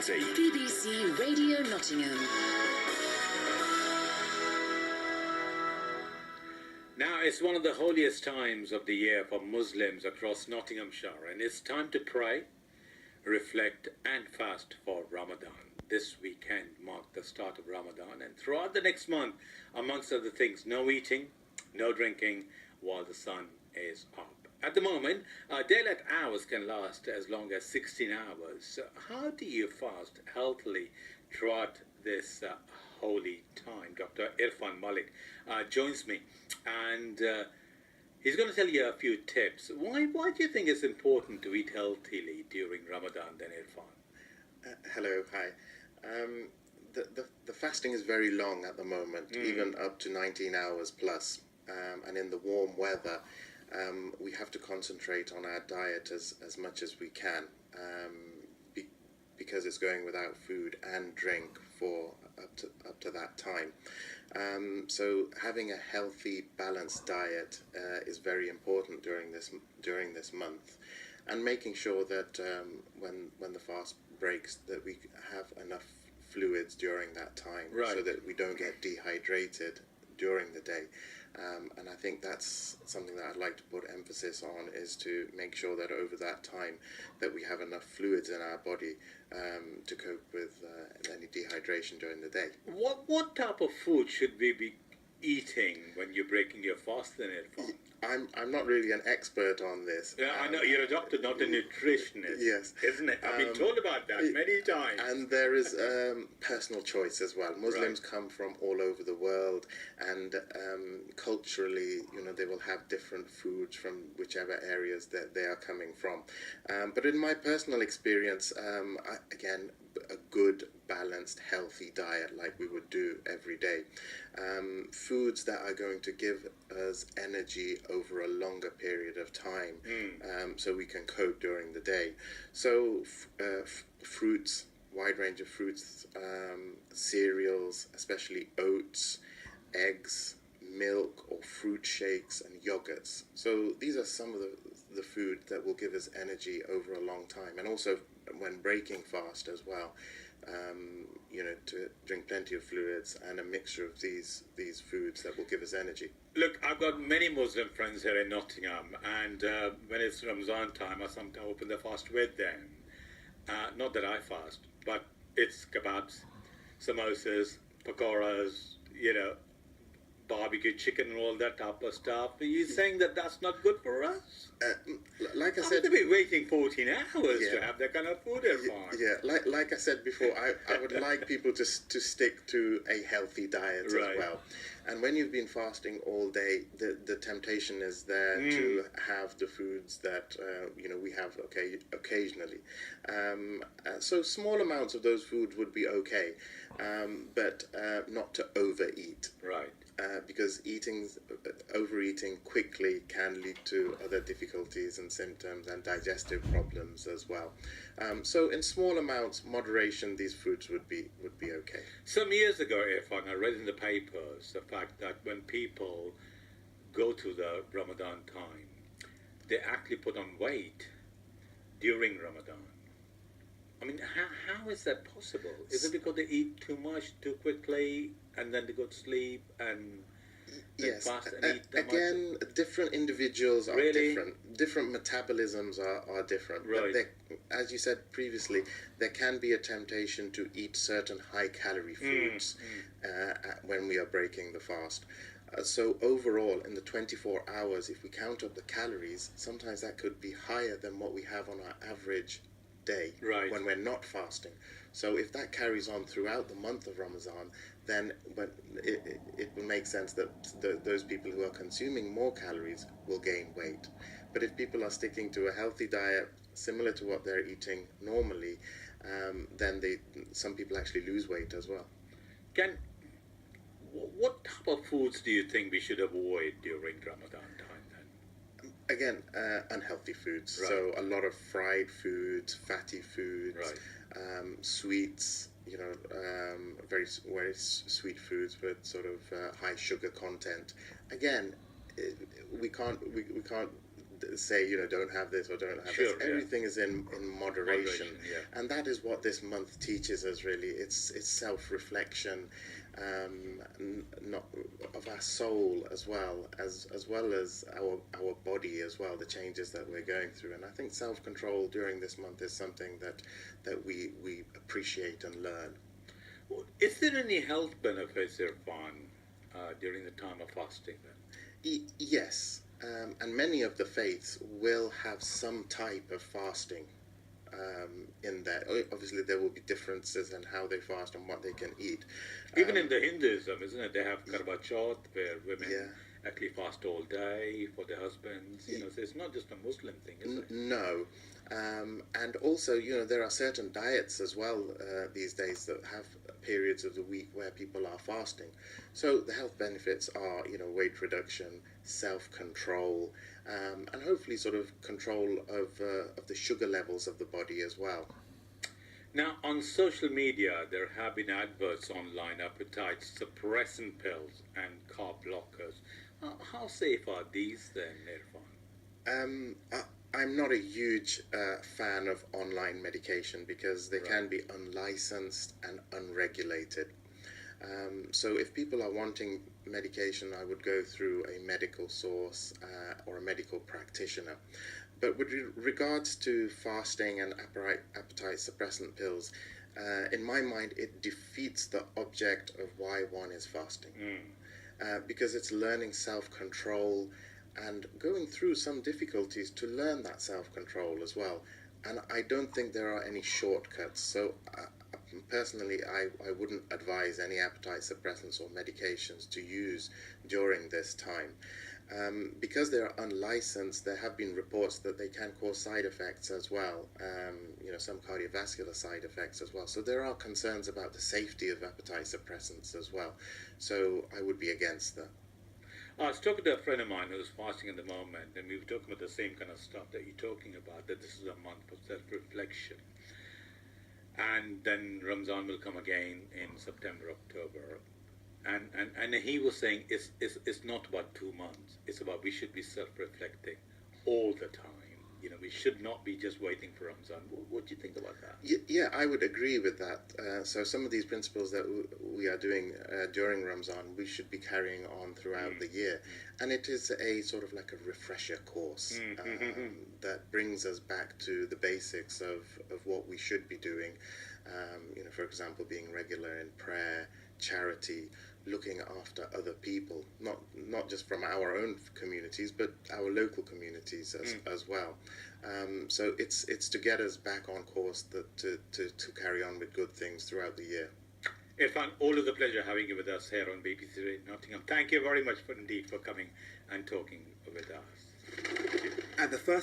City. BBC Radio Nottingham. Now, it's one of the holiest times of the year for Muslims across Nottinghamshire, and it's time to pray, reflect and fast for Ramadan. This weekend marked the start of Ramadan, and throughout the next month, amongst other things, no eating, no drinking while the sun is up. At the moment, daylight hours can last as long as 16 hours. So how do you fast healthily throughout this holy time? Dr. Irfan Malik joins me, and he's going to tell you a few tips. Why do you think it's important to eat healthily during Ramadan, then, Irfan? Hello, hi. The fasting is very long at the moment, even up to 19 hours plus. And in the warm weather, we have to concentrate on our diet as much as we can, because it's going without food and drink for up to that time. So having a healthy, balanced diet is very important during this month, and making sure that when the fast breaks, that we have enough fluids during that time, right, so that we don't get dehydrated during the day. And I think that's something that I'd like to put emphasis on, is to make sure that over that time that we have enough fluids in our body to cope with any dehydration during the day. What type of food should we be eating when you're breaking your fast, then, Irfan? I'm not really an expert on this. Yeah, I know, you're a doctor, not a nutritionist. Yes. Isn't it? I've been told about that many times. And there is personal choice as well. Muslims come from all over the world, and culturally, they will have different foods from whichever areas that they are coming from. But in my personal experience, again, a good, balanced, healthy diet like we would do every day. Foods that are going to give us energy over a longer period of time, so we can cope during the day. So fruits, wide range of fruits, cereals, especially oats, eggs, milk or fruit shakes, and yogurts. So these are some of the food that will give us energy over a long time, and also when breaking fast as well, to drink plenty of fluids and a mixture of these foods that will give us energy. Look, I've got many Muslim friends here in Nottingham, and when it's Ramazan time, I sometimes open the fast with them. Not that I fast, but it's kebabs, samosas, pakoras, barbecue chicken and all that type of stuff. Are you saying that that's not good for us? Like I I'm said, going to be waiting 14 hours to have that kind of food, Irfan. Yeah, like I said before, I would like people to stick to a healthy diet as well. And when you've been fasting all day, the temptation is there to have the foods that we have occasionally. So small amounts of those foods would be okay, but not to overeat. Right. Because overeating quickly can lead to other difficulties and symptoms and digestive problems as well. So in small amounts, moderation, these foods would be okay. Some years ago, Irfan, I read in the papers the fact that when people go to the Ramadan time, they actually put on weight during Ramadan. I mean, how is that possible? Is it because they eat too much too quickly and then they go to sleep and yes, fast and eat that again, much? Different individuals are different. Different metabolisms are different. Right. But as you said previously, there can be a temptation to eat certain high-calorie foods when we are breaking the fast. So overall, in the 24 hours, if we count up the calories, sometimes that could be higher than what we have on our average day when we're not fasting. So if that carries on throughout the month of Ramadan, then it will make sense that those people who are consuming more calories will gain weight. But if people are sticking to a healthy diet similar to what they're eating normally, then some people actually lose weight as well. What type of foods do you think we should avoid during Ramadan time then? Again, unhealthy foods. Right. So a lot of fried foods, fatty foods, sweets, very, very sweet foods with sort of high sugar content. Again, we can't say, don't have this or don't have Sure, this. yeah. Everything is in moderation. Yeah. And that is what this month teaches us, really. It's self-reflection, not of our soul as well as our body as well, the changes that we're going through. And I think self-control during this month is something that we appreciate and learn. Is there any health benefits, Irfan, during the time of fasting then? Yes, and many of the faiths will have some type of fasting in there. Obviously, there will be differences in how they fast and what they can eat. Even in the Hinduism, isn't it? They have Karva Chauth, where women Yeah. actually fast all day for their husbands. So it's not just a Muslim thing, is it? No. And also, there are certain diets as well these days that have periods of the week where people are fasting. So the health benefits are, weight reduction, self-control, and hopefully sort of control of the sugar levels of the body as well. Now, on social media, there have been adverts online, appetite suppressant pills and carb blockers. How safe are these then, Irfan? I'm not a huge fan of online medication because they can be unlicensed and unregulated. So if people are wanting medication, I would go through a medical source or a medical practitioner. But with regards to fasting and appetite suppressant pills, in my mind, it defeats the object of why one is fasting. Because it's learning self-control and going through some difficulties to learn that self-control as well. And I don't think there are any shortcuts. So personally, I wouldn't advise any appetite suppressants or medications to use during this time. Because they are unlicensed, there have been reports that they can cause side effects as well, some cardiovascular side effects as well. So there are concerns about the safety of appetite suppressants as well. So I would be against that. I was talking to a friend of mine who's fasting at the moment, and we were talking about the same kind of stuff that you're talking about, that this is a month of self-reflection. And then Ramazan will come again in September, October. And he was saying it's not about 2 months. It's about we should be self-reflecting all the time. We should not be just waiting for Ramazan. What do you think about that? Yeah, I would agree with that. So some of these principles that we are doing during Ramazan, we should be carrying on throughout the year. And it is a sort of like a refresher course that brings us back to the basics of what we should be doing. For example, being regular in prayer, charity, looking after other people, not just from our own communities, but our local communities as well. So it's to get us back on course to carry on with good things throughout the year. Irfan, always a pleasure having you with us here on BBC Radio Nottingham. Thank you very much for coming and talking with us. At the first